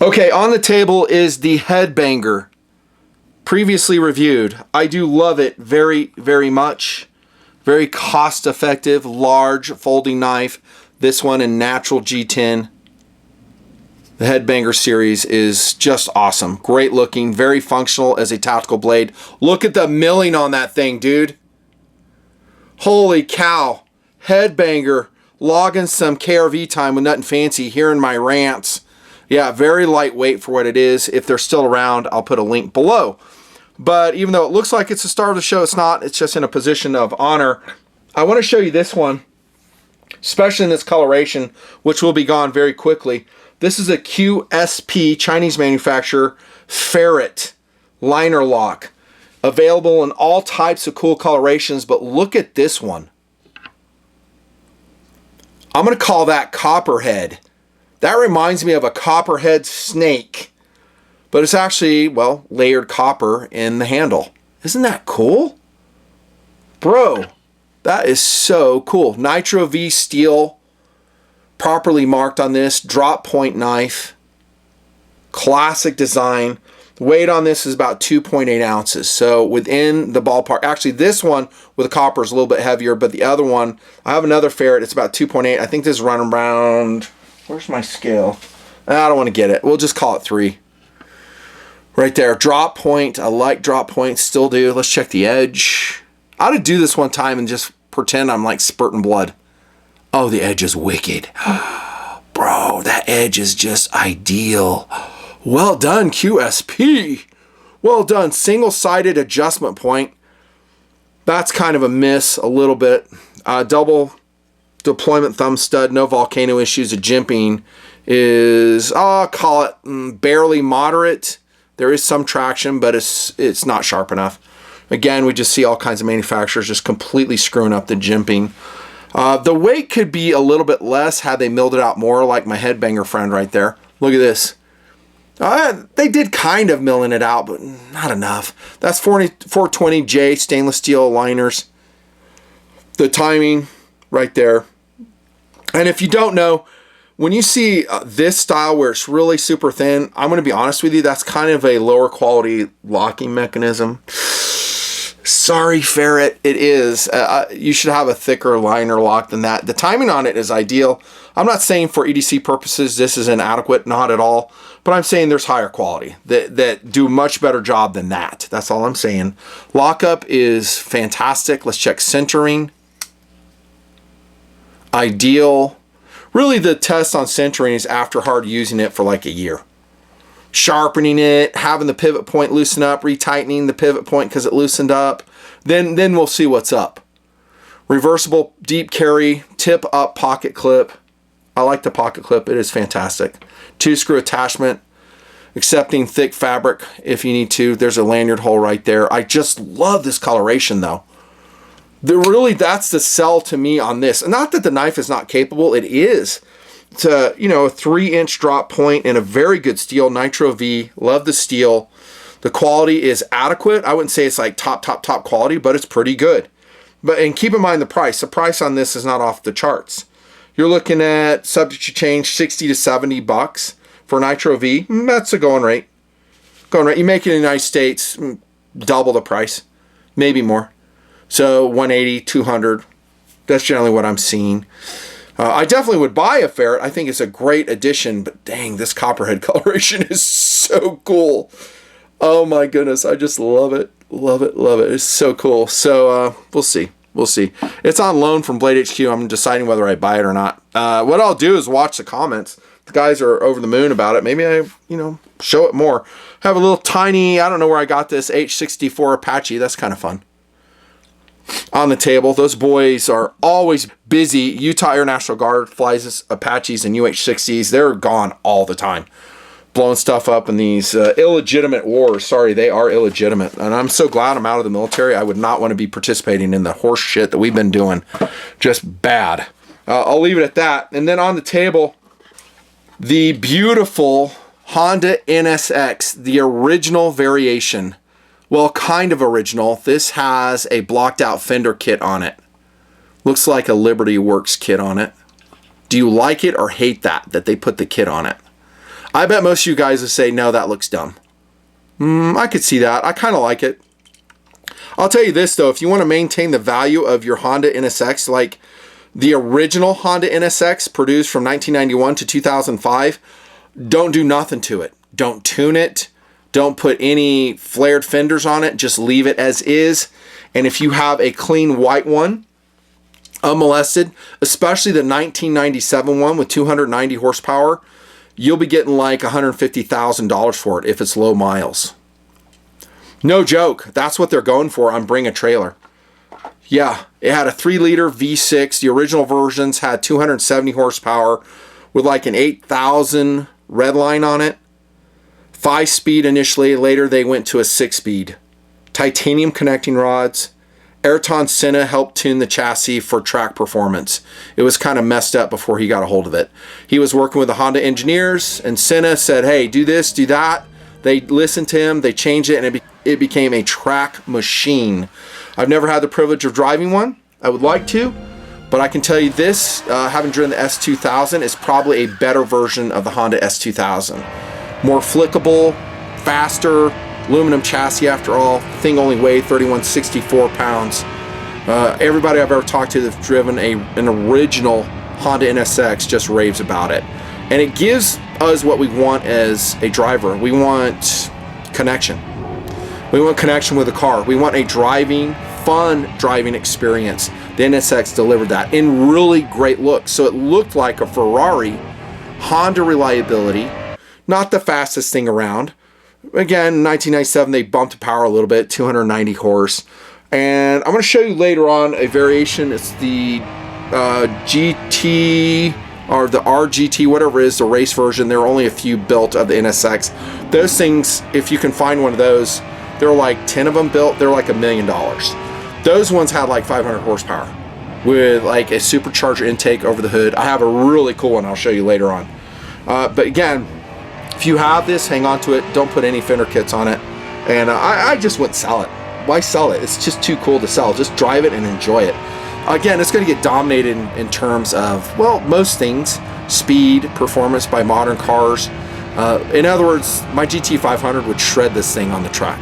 Okay, on the table is the Headbanger, previously reviewed. I do love it very, very much. Very cost effective, large folding knife. This one in natural G10. The Headbanger series is just awesome. Great looking, very functional as a tactical blade. Look at the milling on that thing, dude. Holy cow. Headbanger, logging some KRV time with nothing fancy here in my rants. Yeah, very lightweight for what it is. If they're still around, I'll put a link below. But even though it looks like it's the star of the show, it's not. It's just in a position of honor. I want to show you this one, especially in this coloration, which will be gone very quickly. This is a QSP, Chinese manufacturer, Ferret liner lock. Available in all types of cool colorations, but look at this one. I'm going to call that Copperhead. That reminds me of a Copperhead snake. But it's actually, well, layered copper in the handle. Isn't that cool? Bro, that is so cool. Nitro V steel, properly marked on this. Drop point knife. Classic design. The weight on this is about 2.8 ounces. So within the ballpark. Actually, this one with the copper is a little bit heavier, but the other one, I have another Ferret. It's about 2.8. I think this is running around, where's my scale? I don't want to get it. We'll just call it 3. Right there, drop point. I like drop points, still do. Let's check the edge. I ought to do this one time and just pretend I'm like spurting blood. Oh, the edge is wicked. Bro, that edge is just ideal. Well done, QSP. Well done. Single-sided adjustment point. That's kind of a miss a little bit. Double deployment thumb stud, no volcano issues. The jimping is, I'll call it barely moderate. There is some traction, but it's not sharp enough. Again, we just see all kinds of manufacturers just completely screwing up the jimping. The weight could be a little bit less had they milled it out more, like my Headbanger friend right there. Look at this. They did kind of milling it out, but not enough. That's 420J stainless steel liners. The timing right there. And if you don't know, when you see this style where it's really super thin, I'm going to be honest with you, that's kind of a lower quality locking mechanism. Sorry, Ferret, it is. You should have a thicker liner lock than that. The timing on it is ideal. I'm not saying for EDC purposes this is inadequate, not at all. But I'm saying there's higher quality that do a much better job than that. That's all I'm saying. Lockup is fantastic. Let's check centering. Ideal. Really, the test on centering is after hard using it for like a year. Sharpening it, having the pivot point loosen up, retightening the pivot point because it loosened up. Then we'll see what's up. Reversible deep carry, tip up pocket clip. I like the pocket clip. It is fantastic. 2-screw attachment. Accepting thick fabric if you need to. There's a lanyard hole right there. I just love this coloration though. That's the sell to me on this. Not that the knife is not capable, it is. It's a, you know, a 3-inch drop point and a very good steel, Nitro V. Love the steel. The quality is adequate. I wouldn't say it's like top quality, but it's pretty good. And keep in mind the price. The price on this is not off the charts. You're looking at, subject to change, 60 to 70 bucks for Nitro V. That's a going rate. You make it in the United States, double the price, maybe more. So 180, 200, that's generally what I'm seeing. I definitely would buy a Ferret. I think it's a great addition, but dang, this Copperhead coloration is so cool. Oh my goodness, I just love it. Love it, love it. It's so cool. So we'll see. We'll see. It's on loan from Blade HQ. I'm deciding whether I buy it or not. What I'll do is watch the comments. The guys are over the moon about it. Maybe I, show it more. Have a little tiny, I don't know where I got this, H64 Apache. That's kind of fun. On the table. Those boys are always busy. Utah Air National Guard flies Apaches and UH-60s. They're gone all the time, blowing stuff up in these illegitimate wars. Sorry, they are illegitimate. And I'm so glad I'm out of the military. I would not want to be participating in the horse shit that we've been doing. Just bad. I'll leave it at that. And then on the table, the beautiful Honda NSX, the original variation. Well, kind of original. This has a blocked out fender kit on it. Looks like a Liberty Works kit on it. Do you like it or hate that they put the kit on it? I bet most of you guys would say, no, that looks dumb. I could see that. I kind of like it. I'll tell you this, though. If you want to maintain the value of your Honda NSX, like the original Honda NSX produced from 1991 to 2005, don't do nothing to it. Don't tune it. Don't put any flared fenders on it. Just leave it as is. And if you have a clean white one, unmolested, especially the 1997 one with 290 horsepower, you'll be getting like $150,000 for it if it's low miles. No joke. That's what they're going for on Bring a Trailer. Yeah, it had a 3-liter V6. The original versions had 270 horsepower with like an 8,000 red line on it. 5-speed initially. Later they went to a 6-speed. Titanium connecting rods. Ayrton Senna helped tune the chassis for track performance. It was kind of messed up before he got a hold of it. He was working with the Honda engineers, and Senna said, hey, do this, do that. They listened to him, they changed it, and it became a track machine. I've never had the privilege of driving one. I would like to, but I can tell you this, having driven the S2000 is probably a better version of the Honda S2000. More flickable, faster, aluminum chassis after all. The thing only weighed 3,164 pounds. Everybody I've ever talked to that's driven an original Honda NSX just raves about it. And it gives us what we want as a driver. We want connection. We want connection with the car. We want a fun driving experience. The NSX delivered that in really great looks. So it looked like a Ferrari. Honda reliability, not the fastest thing around. Again, 1997, they bumped the power a little bit, 290 horse. And I'm going to show you later on a variation. It's the GT or the RGT, whatever it is, the race version. There are only a few built of the NSX. Those things, if you can find one of those, there are like 10 of them built. They're like $1 million. Those ones had like 500 horsepower with like a supercharger intake over the hood. I have a really cool one I'll show you later on. But again, if you have this, hang on to it. Don't put any fender kits on it. And I just wouldn't sell it. Why sell it? It's just too cool to sell. Just drive it and enjoy it. Again, it's going to get dominated in terms of, well, most things. Speed, performance by modern cars. In other words, my GT500 would shred this thing on the track.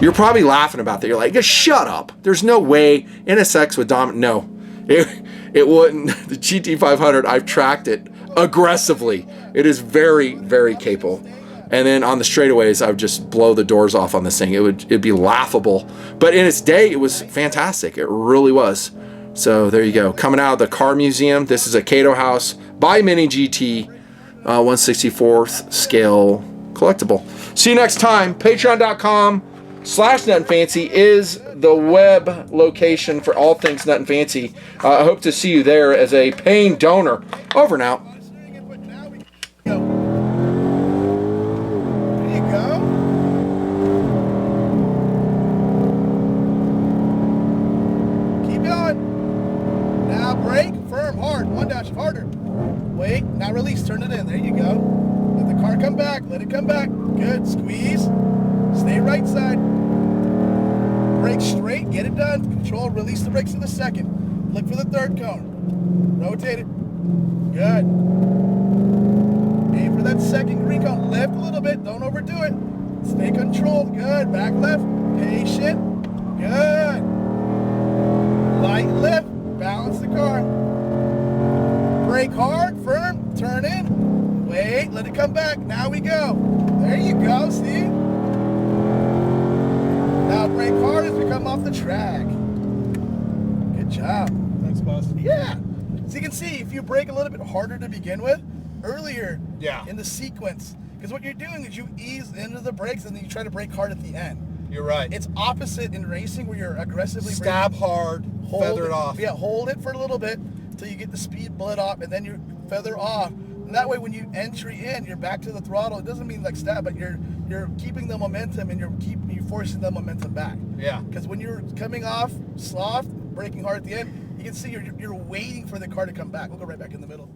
You're probably laughing about that. You're like, just shut up. There's no way NSX would dominate. No, it wouldn't. The GT500, I've tracked it aggressively. It is very, very capable. And then on the straightaways, I would just blow the doors off on this thing. It'd be laughable. But in its day, it was fantastic. It really was. So there you go. Coming out of the car museum, this is a Kaido House by Mini GT 1/64th scale collectible. See you next time. Patreon.com/NutandFancy is the web location for all things Nut and Fancy. I hope to see you there as a paying donor. Over and out. Harder. Wait, now release, turn it in. There you go. Let the car come back. Let it come back. Good. Squeeze. Stay right side. Brake straight. Get it done. Control. Release the brakes to the second. Look for the third cone. Rotate it. Good. Aim for that second green cone. Lift a little bit. Don't overdo it. Stay controlled. Good. Back left. Patient. Good. Light lift. Balance the car. Brake hard, firm, turn in, wait, let it come back, now we go. There you go, see? Now brake hard as we come off the track. Good job. Thanks, boss. Yeah. So you can see, if you brake a little bit harder to begin with, earlier in the sequence, because what you're doing is you ease into the brakes and then you try to brake hard at the end. You're right. It's opposite in racing where you're aggressively stab braking. hard, feather it off. Yeah, hold it for a little bit until you get the speed bled off, and then you feather off. And that way, when you entry in, you're back to the throttle. It doesn't mean like stab, but you're keeping the momentum and you're forcing the momentum back. Yeah. Because when you're coming off soft, braking hard at the end, you can see you're waiting for the car to come back. We'll go right back in the middle.